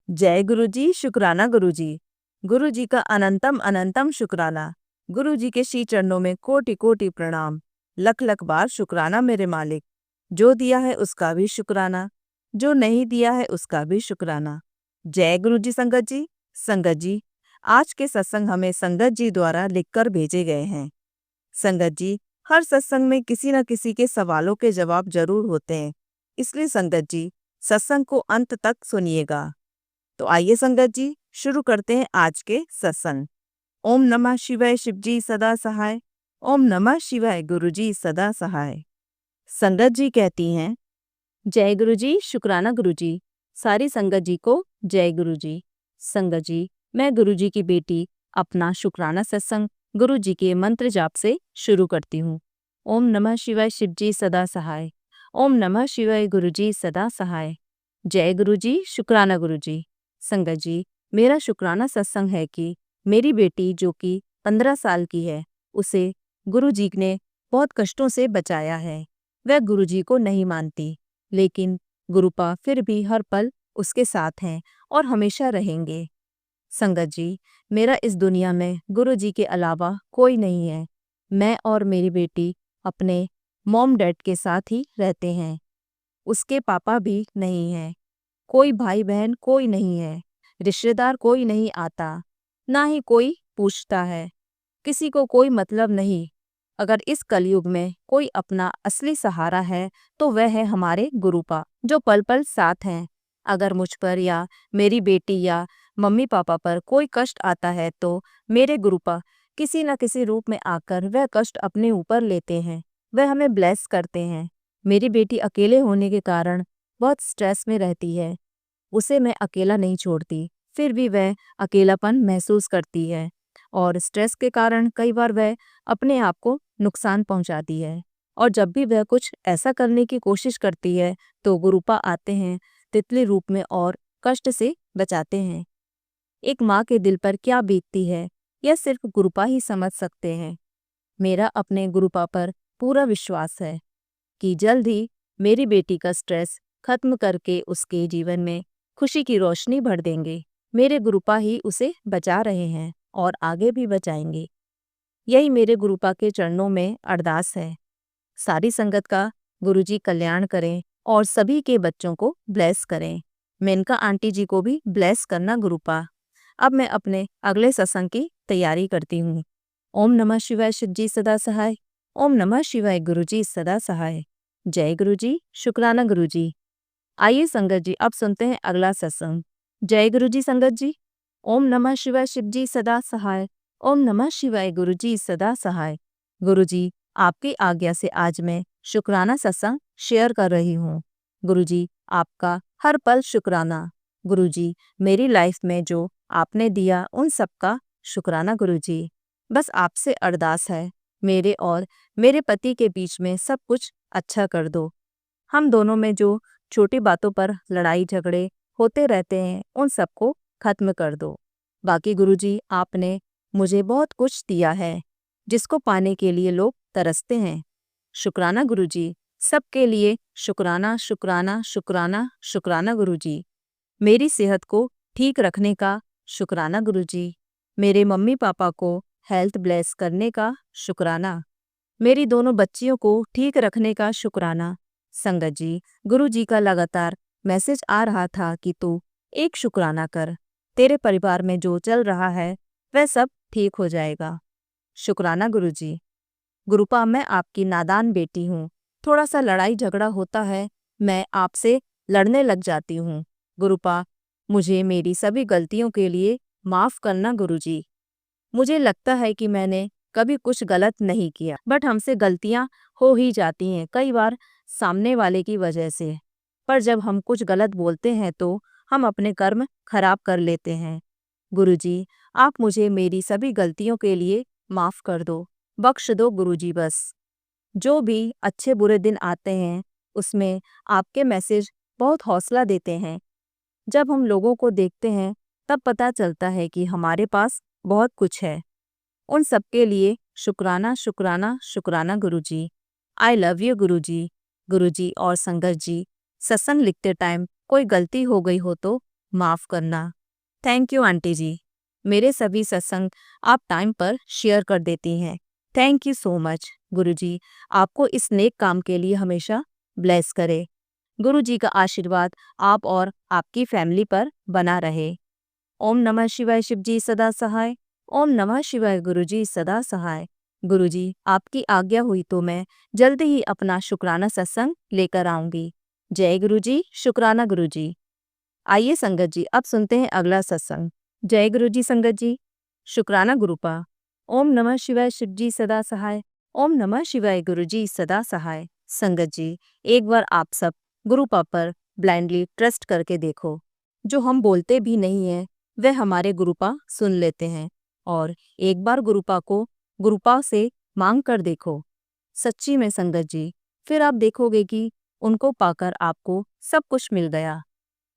जय गुरुजी, शुक्राना गुरुजी। गुरुजी का अनंतम अनंतम शुक्राना। गुरुजी के श्री चरणों में कोटि कोटि प्रणाम। लख लख बार शुक्राना मेरे मालिक। जो दिया है उसका भी शुक्राना, जो नहीं दिया है उसका भी शुक्राना। जय गुरुजी। संगत जी, संगत जी, आज के सत्संग हमें संगत जी द्वारा लिखकर भेजे गए हैं। संगत जी, हर सत्संग में किसी न किसी के सवालों के जवाब जरूर होते हैं, इसलिए संगत जी सत्संग को अंत तक सुनिएगा। तो आइए संगत जी, शुरू करते हैं आज के सत्संग। ओम नमः शिवाय, शिवजी सदा सहाय। ओम नमः शिवाय, गुरुजी सदा सहाय। संगत जी कहती हैं, जय गुरुजी, शुक्राना गुरुजी। सारी संगत जी को जय गुरुजी। संगत जी, मैं गुरुजी की बेटी अपना शुक्राना सत्संग गुरुजी के मंत्र जाप से शुरू करती हूँ। ओम नमः शिवाय, शिवजी सदा सहाय। ओम नमः शिवाय, गुरुजी सदा सहाय। जय गुरुजी, शुक्राना गुरुजी। संगत जी, मेरा शुक्राना सत्संग है कि मेरी बेटी जो कि 15 साल की है, उसे गुरुजी ने बहुत कष्टों से बचाया है। वह गुरुजी को नहीं मानती, लेकिन गुरुपा फिर भी हर पल उसके साथ हैं और हमेशा रहेंगे। संगत जी, मेरा इस दुनिया में गुरुजी के अलावा कोई नहीं है। मैं और मेरी बेटी अपने मॉम डैड के साथ ही रहते हैं। उसके पापा भी नहीं हैं। कोई भाई बहन कोई नहीं है। रिश्तेदार कोई नहीं आता, ना ही कोई पूछता है। किसी को कोई मतलब नहीं। अगर इस कलयुग में कोई अपना असली सहारा है तो वह है हमारे गुरुपा, जो पल पल साथ हैं। अगर मुझ पर या मेरी बेटी या मम्मी पापा पर कोई कष्ट आता है तो मेरे गुरुपा किसी न किसी रूप में आकर वह कष्ट अपने ऊपर लेते हैं। वह हमें ब्लेस करते हैं। मेरी बेटी अकेले होने के कारण बहुत स्ट्रेस में रहती है। उसे मैं अकेला नहीं छोड़ती, फिर भी वह अकेलापन महसूस करती है और स्ट्रेस के कारण कई बार वह अपने आप को नुकसान पहुंचाती है। और जब भी वह कुछ ऐसा करने की कोशिश करती है तो गुरुपा आते हैं तितली रूप में और कष्ट से बचाते हैं। एक माँ के दिल पर क्या बीतती है, यह सिर्फ गुरुपा ही समझ सकते हैं। मेरा अपने गुरुपा पर पूरा विश्वास है कि जल्द ही मेरी बेटी का स्ट्रेस खत्म करके उसके जीवन में खुशी की रोशनी भर देंगे। मेरे गुरुपा ही उसे बचा रहे हैं और आगे भी बचाएंगे। यही मेरे गुरुपा के चरणों में अरदास है। सारी संगत का गुरुजी कल्याण करें और सभी के बच्चों को ब्लेस करें। मेनका आंटी जी को भी ब्लेस करना गुरुपा। अब मैं अपने अगले सत्संग की तैयारी करती हूँ। ओम नमः शिवाय, शिवजी सदा सहाय। ओम नमः शिवाय, गुरुजी सदा सहाय। जय गुरुजी, शुक्राना गुरुजी। आइए संगत जी, अब सुनते हैं अगला सत्संग। जय गुरुजी। संगत जी, ओम नमः शिवाय, शिवजी सदा सहाय। ओम नमः शिवाय, गुरुजी सदा सहाय। गुरुजी, आपकी आज्ञा से आज मैं शुक्राना सत्संग शेयर कर रही हूँ। गुरुजी, आपका हर पल शुक्राना। गुरुजी, मेरी लाइफ में जो आपने दिया उन सबका शुक्राना गुरुजी। बस आपसे अरदास है, मेरे और मेरे पति के बीच में सब कुछ अच्छा कर दो। हम दोनों में जो छोटी बातों पर लड़ाई झगड़े होते रहते हैं उन सबको खत्म कर दो। बाकी गुरुजी, आपने मुझे बहुत कुछ दिया है जिसको पाने के लिए लोग तरसते हैं। शुक्राना गुरुजी, सबके लिए शुक्राना शुक्राना शुक्राना शुक्राना गुरुजी। मेरी सेहत को ठीक रखने का शुक्राना गुरुजी। मेरे मम्मी पापा को हेल्थ ब्लेस करने का शुक्राना। मेरी दोनों बच्चियों को ठीक रखने का शुक्राना। संगत जी, गुरुजी का लगातार मैसेज आ रहा था कि तू एक शुक्राना कर, तेरे परिवार में जो चल रहा है वह सब ठीक हो जाएगा। शुक्राना गुरुजी। गुरुपा, मैं आपकी नादान बेटी हूँ। थोड़ा सा लड़ाई झगड़ा होता है, मैं आपसे लड़ने लग जाती हूँ। गुरुपा, मुझे मेरी सभी गलतियों के लिए माफ़ करना गुरुजी। मुझे लगता है कि मैंने कभी कुछ गलत नहीं किया, बट हमसे गलतियाँ हो ही जाती हैं, कई बार सामने वाले की वजह से। पर जब हम कुछ गलत बोलते हैं तो हम अपने कर्म खराब कर लेते हैं। गुरुजी, आप मुझे मेरी सभी गलतियों के लिए माफ़ कर दो, बख्श दो गुरुजी बस। जो भी अच्छे बुरे दिन आते हैं उसमें आपके मैसेज बहुत हौसला देते हैं। जब हम लोगों को देखते हैं तब पता चलता है कि हमारे पास बहुत कुछ है। उन सबके लिए शुक्राना शुक्राना शुक्राना गुरुजी। आई लव यू गुरुजी। गुरुजी और संगत जी, सत्संग लिखते टाइम कोई गलती हो गई हो तो माफ़ करना। थैंक यू आंटी जी। मेरे सभी सत्संग आप टाइम पर शेयर कर देती हैं। Thank you so much. गुरुजी आपको इस नेक काम के लिए हमेशा ब्लेस करे। गुरुजी का आशीर्वाद आप और आपकी फैमिली पर बना रहे। ओम नमः शिवाय। शिवजी सदा सहाय। ओम नमः शिवाय। गुरुजी सदा सहाय। गुरुजी आपकी आज्ञा हुई तो मैं जल्दी ही अपना शुक्राना सत्संग लेकर आऊंगी। जय गुरुजी। शुक्राना गुरुजी। आइए संगत जी अब सुनते हैं अगला सत्संग। जय गुरुजी संगत जी। शुक्राना गुरुपा। ओम नमः शिवाय। शिवजी सदा सहाय। ओम नमः शिवाय। गुरुजी सदा सहाय। संगत जी एक बार आप सब गुरुपा पर ब्लाइंडली ट्रस्ट करके देखो। जो हम बोलते भी नहीं हैं वह हमारे गुरुपा सुन लेते हैं। और एक बार गुरुपा से मांग कर देखो सच्ची में संगत जी, फिर आप देखोगे कि उनको पाकर आपको सब कुछ मिल गया।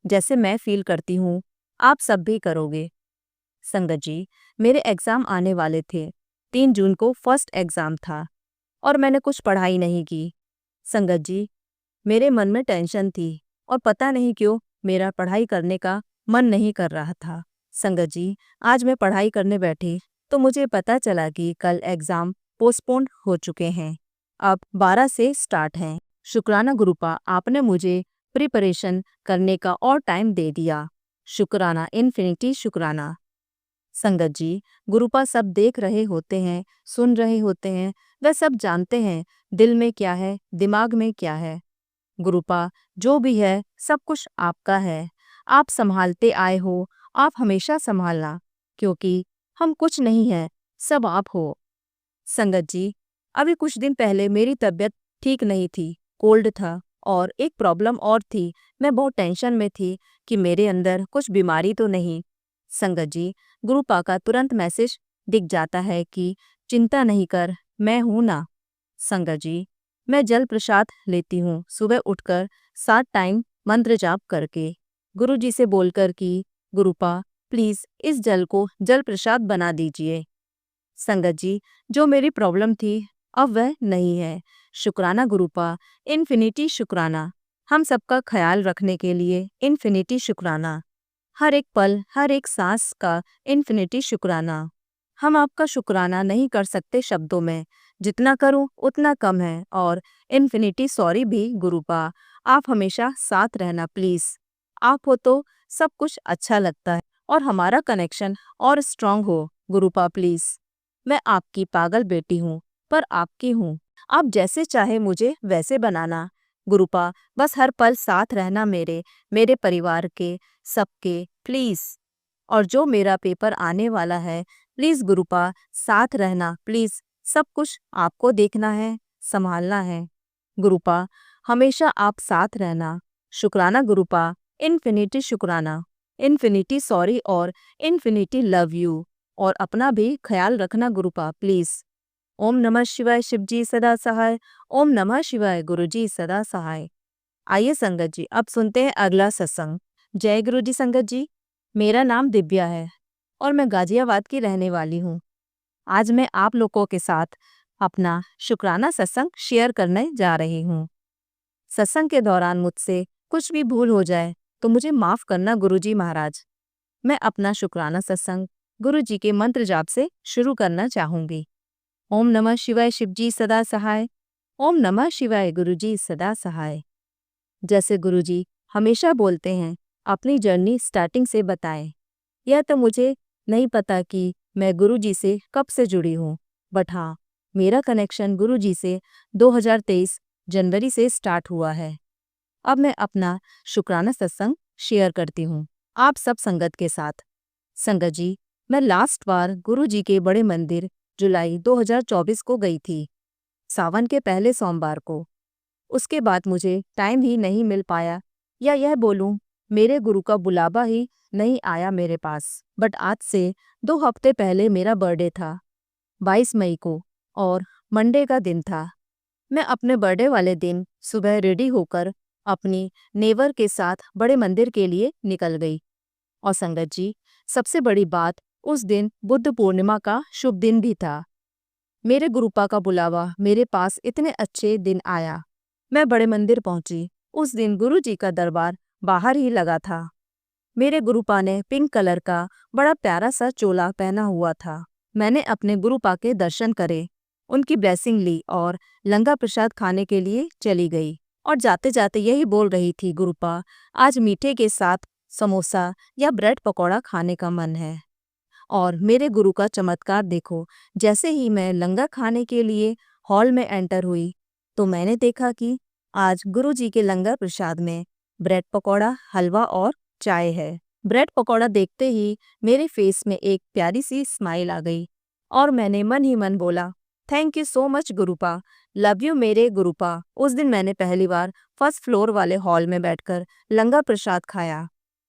जैसे मैं फील करती हूँ आप सब भी करोगे। संगत जी मेरे एग्ज़ाम आने वाले थे। 3 जून को फर्स्ट एग्ज़ाम था और मैंने कुछ पढ़ाई नहीं की। संगत जी मेरे मन में टेंशन थी और पता नहीं क्यों मेरा पढ़ाई करने का मन नहीं कर रहा था। संगत जी आज मैं पढ़ाई करने बैठी तो मुझे पता चला कि कल एग्ज़ाम पोस्टपोन हो चुके हैं। अब 12 से स्टार्ट हैं। शुक्राना गुरुपा आपने मुझे प्रिपरेशन करने का और टाइम दे दिया। शुक्राना इन्फिनिटी शुक्राना। संगत जी गुरुपा सब देख रहे होते हैं, सुन रहे होते हैं, वह सब जानते हैं दिल में क्या है, दिमाग में क्या है। गुरुपा जो भी है सब कुछ आपका है। आप संभालते आए हो, आप हमेशा संभालना, क्योंकि हम कुछ नहीं है, सब आप हो। संगत जी अभी कुछ दिन पहले मेरी तबीयत ठीक नहीं थी, कोल्ड था और एक प्रॉब्लम और थी। मैं बहुत टेंशन में थी कि मेरे अंदर कुछ बीमारी तो नहीं। संगत जी गुरुपा का तुरंत मैसेज दिख जाता है कि चिंता नहीं कर, मैं हूं ना। संगत जी मैं जल प्रसाद लेती हूँ सुबह उठकर 7 टाइम मंत्र जाप करके, गुरु जी से बोलकर कि गुरुपा प्लीज इस जल को जल प्रसाद बना दीजिए। संगत जी जो मेरी प्रॉब्लम थी अब वह नहीं है। शुक्राना गुरुपा इन्फिनिटी शुक्राना। हम सबका ख्याल रखने के लिए इन्फिनिटी शुक्राना। हर एक पल हर एक सांस का इन्फिनिटी शुक्राना। हम आपका शुक्राना नहीं कर सकते शब्दों में, जितना करूं उतना कम है। और इन्फिनिटी सॉरी भी गुरुपा, आप हमेशा साथ रहना प्लीज। आप हो तो सब कुछ अच्छा लगता है और हमारा कनेक्शन और स्ट्रांग हो गुरुपा प्लीज। मैं आपकी पागल बेटी हूँ पर आपकी हूँ। आप जैसे चाहे मुझे वैसे बनाना गुरुपा, बस हर पल साथ रहना मेरे परिवार के सबके प्लीज। और जो मेरा पेपर आने वाला है प्लीज गुरुपा साथ रहना प्लीज। सब कुछ आपको देखना है, संभालना है गुरुपा, हमेशा आप साथ रहना। शुक्राना गुरुपा इन्फिनिटी शुक्राना। इन्फिनिटी सॉरी और इन्फिनिटी लव यू। और अपना भी ख्याल रखना गुरुपा प्लीज। ओम नमः शिवाय। शिवजी सदा सहाय। ओम नमः शिवाय। गुरुजी सदा सहाय। आइए संगत जी अब सुनते हैं अगला सत्संग। जय गुरुजी संगत जी। मेरा नाम दिव्या है और मैं गाजियाबाद की रहने वाली हूँ। आज मैं आप लोगों के साथ अपना शुक्राना सत्संग शेयर करने जा रही हूँ। सत्संग के दौरान मुझसे कुछ भी भूल हो जाए तो मुझे माफ़ करना गुरुजी महाराज। मैं अपना शुक्राना सत्संग गुरुजी के मंत्र जाप से शुरू करना चाहूँगी। ओम नमः शिवाय। शिवजी सदा सहाय। ओम नमः शिवाय। गुरुजी सदा सहाय। जैसे गुरुजी हमेशा बोलते हैं अपनी जर्नी स्टार्टिंग से बताएं। यह तो मुझे नहीं पता कि मैं गुरुजी से कब से जुड़ी हूँ, बट हाँ मेरा कनेक्शन गुरुजी से 2023 जनवरी से स्टार्ट हुआ है। अब मैं अपना शुक्राना सत्संग शेयर करती हूँ आप सब संगत के साथ। संगत जी मैं लास्ट बार गुरुजी के बड़े मंदिर जुलाई 2024 को गई थी, सावन के पहले सोमवार को। उसके बाद मुझे टाइम ही नहीं मिल पाया, या यह बोलूं मेरे गुरु का बुलावा ही नहीं आया मेरे पास। बट आज से 2 हफ्ते पहले मेरा बर्थडे था 22 मई को और मंडे का दिन था। मैं अपने बर्थडे वाले दिन सुबह रेडी होकर अपनी नेवर के साथ बड़े मंदिर के लिए निकल गई। और संगत जी सबसे बड़ी बात उस दिन बुद्ध पूर्णिमा का शुभ दिन भी था। मेरे गुरुपा का बुलावा मेरे पास इतने अच्छे दिन आया। मैं बड़े मंदिर पहुंची। उस दिन गुरुजी का दरबार बाहर ही लगा था। मेरे गुरुपा ने पिंक कलर का बड़ा प्यारा सा चोला पहना हुआ था। मैंने अपने गुरुपा के दर्शन करे, उनकी ब्लेसिंग ली और लंगर प्रसाद खाने के लिए चली गई। और जाते जाते यही बोल रही थी, गुरुपा आज मीठे के साथ समोसा या ब्रेड पकौड़ा खाने का मन है। और मेरे गुरु का चमत्कार देखो, जैसे ही मैं लंगर खाने के लिए हॉल में एंटर हुई तो मैंने देखा कि आज गुरु जी के लंगर प्रसाद में ब्रेड पकौड़ा, हलवा और चाय है। ब्रेड पकौड़ा देखते ही मेरे फेस में एक प्यारी सी स्माइल आ गई और मैंने मन ही मन बोला, thank you so much गुरुपा, love you मेरे गुरुपा। उस दिन मैंने पहली बार फर्स्ट फ्लोर वाले हॉल में बैठकर लंगर प्रसाद खाया।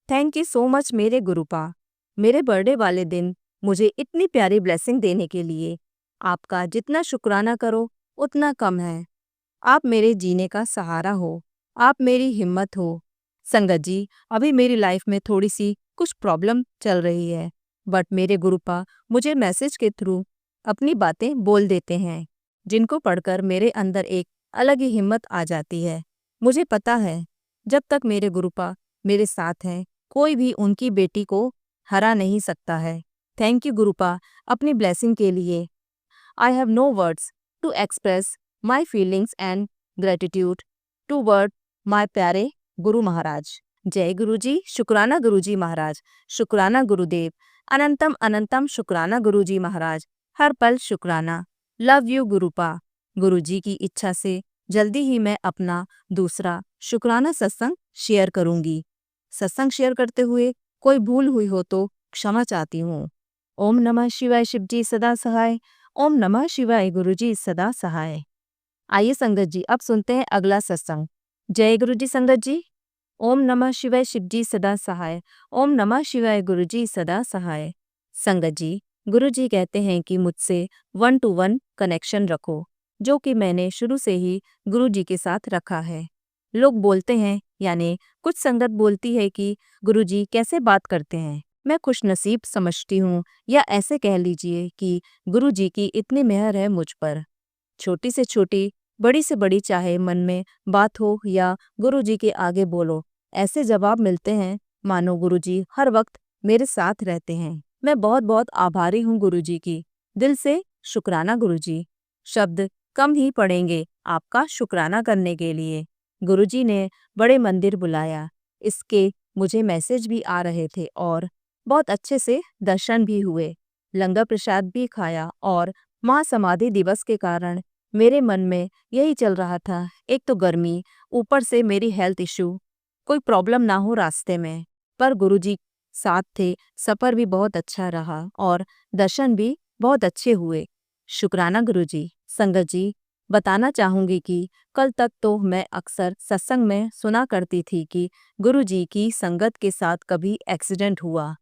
थैंक यू सो मच मेरे गुरुपा, मेरे बर्थडे वाले दिन मुझे इतनी प्यारी ब्लेसिंग देने के लिए। आपका जितना शुक्राना करो उतना कम है। आप मेरे जीने का सहारा हो, आप मेरी हिम्मत हो। संगत जी, अभी मेरी लाइफ में थोड़ी सी कुछ प्रॉब्लम चल रही है, बट मेरे गुरुपा मुझे मैसेज के थ्रू अपनी बातें बोल देते हैं, जिनको पढ़कर मेरे अंदर एक अलग ही हिम्मत आ जाती है। मुझे पता है जब तक मेरे गुरुपा मेरे साथ हैं, कोई भी उनकी बेटी को हरा नहीं सकता है। थैंक यू गुरुपा अपनी ब्लेसिंग के लिए। I have no words to express my feelings and gratitude toward my प्यारे गुरु महाराज। जय गुरु जी, शुक्राना गुरु जी महाराज, शुक्राना गुरुदेव, अनंतम अनंतम शुक्राना गुरु जी महाराज, हर पल शुक्राना। Love you गुरुपा। गुरु जी की इच्छा से जल्दी ही मैं अपना दूसरा शुक्राना सत्संग शेयर करूंगी। सत्संग शेयर करते हुए कोई भूल हुई हो तो क्षमा चाहती हूँ। ओम नमः शिवाय, शिव जी सदा सहाय। ओम नमः शिवाय, गुरु जी सदा सहाय। आइए संगत जी, अब सुनते हैं अगला सत्संग। जय गुरु जी संगत जी। ओम नमः शिवाय, शिव जी सदा सहाय। ओम नमः शिवाय, गुरु जी सदा सहाय। संगत जी, गुरु जी कहते हैं कि मुझसे 1 to 1 कनेक्शन रखो, जो कि मैंने शुरू से ही गुरु जी के साथ रखा है। लोग बोलते हैं, यानी कुछ संगत बोलती है कि गुरु जी कैसे बात करते हैं। मैं खुशनसीब समझती हूँ, या ऐसे कह लीजिए कि गुरु जी की इतनी मेहर है मुझ पर। छोटी से छोटी, बड़ी से बड़ी, चाहे मन में बात हो या गुरु जी के आगे बोलो, ऐसे जवाब मिलते हैं मानो गुरु जी हर वक्त मेरे साथ रहते हैं। मैं बहुत बहुत आभारी हूँ गुरु जी की। दिल से शुक्राना गुरु जी। शब्द कम ही पड़ेंगे आपका शुक्राना करने के लिए। गुरु जी ने बड़े मंदिर बुलाया, इसके मुझे मैसेज भी आ रहे थे और बहुत अच्छे से दर्शन भी हुए, लंगर प्रसाद भी खाया। और महासमाधि दिवस के कारण मेरे मन में यही चल रहा था, एक तो गर्मी, ऊपर से मेरी हेल्थ इशू, कोई प्रॉब्लम ना हो रास्ते में। पर गुरुजी साथ थे, सफ़र भी बहुत अच्छा रहा और दर्शन भी बहुत अच्छे हुए। शुक्राना गुरुजी। संगत जी, बताना चाहूँगी कि कल तक तो मैं अक्सर सत्संग में सुना करती थी कि गुरुजी की संगत के साथ कभी एक्सीडेंट हुआ,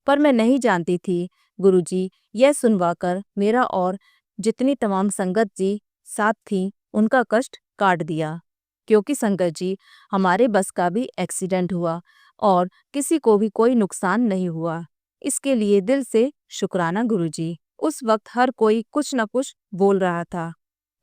पर मैं नहीं जानती थी गुरुजी यह सुनवाकर मेरा और जितनी तमाम संगत जी साथ थी उनका कष्ट काट दिया। क्योंकि संगत जी, हमारे बस का भी एक्सीडेंट हुआ और किसी को भी कोई नुकसान नहीं हुआ। इसके लिए दिल से शुक्राना गुरुजी। उस वक्त हर कोई कुछ न कुछ बोल रहा था,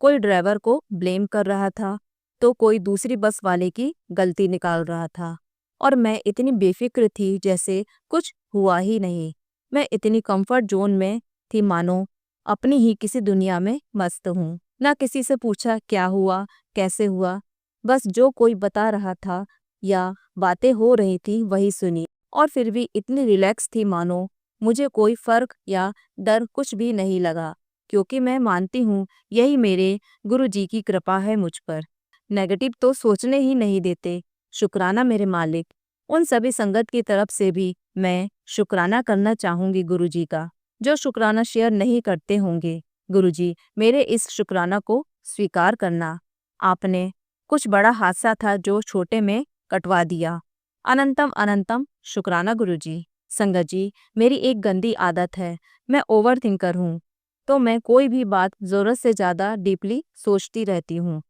कोई ड्राइवर को ब्लेम कर रहा था तो कोई दूसरी बस वाले की गलती निकाल रहा था, और मैं इतनी बेफिक्र थी जैसे कुछ हुआ ही नहीं। मैं इतनी कंफर्ट जोन में थी मानो अपनी ही किसी दुनिया में मस्त हूँ। ना किसी से पूछा क्या हुआ, कैसे हुआ, बस जो कोई बता रहा था या बातें हो रही थी वही सुनी, और फिर भी इतनी रिलैक्स थी मानो मुझे कोई फर्क या डर कुछ भी नहीं लगा, क्योंकि मैं मानती हूँ यही मेरे गुरु जी की कृपा है मुझ पर। नेगेटिव तो सोचने ही नहीं देते। शुक्राना मेरे मालिक। उन सभी संगत की तरफ से भी मैं शुक्राना करना चाहूँगी गुरु जी का, जो शुक्राना शेयर नहीं करते होंगे। गुरु जी, मेरे इस शुक्राना को स्वीकार करना। आपने कुछ बड़ा हादसा था जो छोटे में कटवा दिया। अनंतम अनंतम शुक्राना गुरु जी। संगत जी, मेरी एक गंदी आदत है, मैं ओवर थिंकर हूँ, तो मैं कोई भी बात ज़रूरत से ज़्यादा डीपली सोचती रहती हूँ।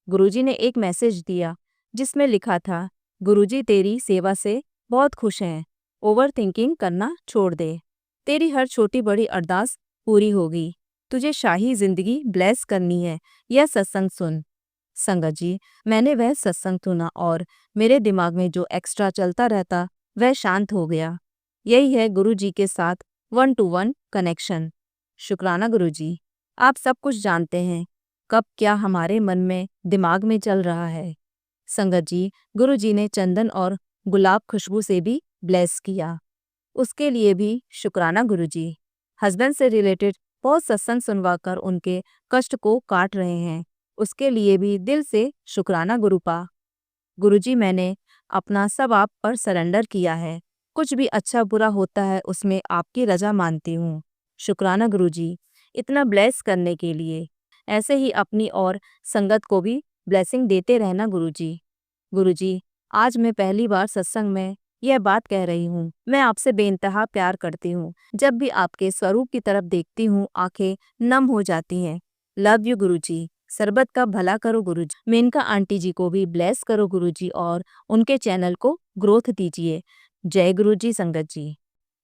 गुरुजी ने एक मैसेज दिया जिसमें लिखा था, गुरुजी तेरी सेवा से बहुत खुश हैं, ओवर थिंकिंग करना छोड़ दे, तेरी हर छोटी बड़ी अरदास पूरी होगी, तुझे शाही जिंदगी ब्लेस करनी है, यह सत्संग सुन। संगत जी, मैंने वह सत्संग सुना और मेरे दिमाग में जो एक्स्ट्रा चलता रहता वह शांत हो गया। यही है गुरु जी के साथ 1 to 1 कनेक्शन। शुक्राना गुरु जी, आप सब कुछ जानते हैं, कब क्या हमारे मन में दिमाग में चल रहा है। संगत जी, गुरु जी ने चंदन और गुलाब खुशबू से भी ब्लेस किया, उसके लिए भी शुक्राना गुरु जी। हस्बैंड से रिलेटेड बहुत सत्संग सुनवाकर उनके कष्ट को काट रहे हैं, उसके लिए भी दिल से शुक्राना गुरुपा। गुरुजी, मैंने अपना सब आप पर सरेंडर किया है, कुछ भी अच्छा बुरा होता है उसमें आपकी रजा मानती हूँ। शुक्राना गुरुजी, इतना ब्लेस करने के लिए। ऐसे ही अपनी और संगत को भी ब्लेसिंग देते रहना गुरुजी। गुरुजी, आज मैं पहली बार सत्संग में यह बात कह रही हूँ, मैं आपसे बेइंतहा प्यार करती हूँ। जब भी आपके स्वरूप की तरफ देखती हूँ आंखें नम हो जाती हैं। लव यू गुरुजी। सरबत का भला करो गुरुजी। मेनका आंटी जी को भी ब्लेस करो गुरुजी और उनके चैनल को ग्रोथ दीजिए। जय गुरुजी संगत जी।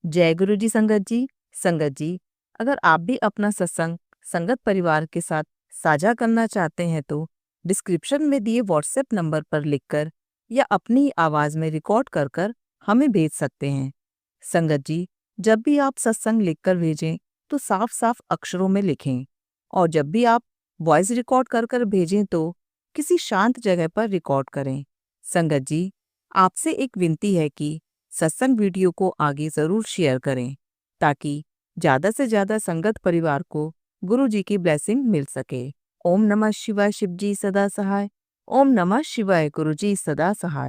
जय गुरुजी संगत जी। संगत जी, अगर आप भी अपना सत्संग संगत परिवार के साथ साझा करना चाहते हैं तो डिस्क्रिप्शन में दिए व्हाट्सएप नंबर पर लिखकर या अपनी आवाज में रिकॉर्ड कर कर हमें भेज सकते हैं। संगत जी, जब भी आप सत्संग लिखकर भेजें तो साफ साफ अक्षरों में लिखें, और जब भी आप वॉइस रिकॉर्ड कर कर भेजें तो किसी शांत जगह पर रिकॉर्ड करें। संगत जी, आपसे एक विनती है कि सत्संग वीडियो को आगे जरूर शेयर करें ताकि ज़्यादा से ज़्यादा संगत परिवार को गुरु जी की ब्लेसिंग मिल सके। ओम नमः शिवाय। शिव जी सदा सहाय। ओम नमः शिवाय। गुरु जी सदा सहाय।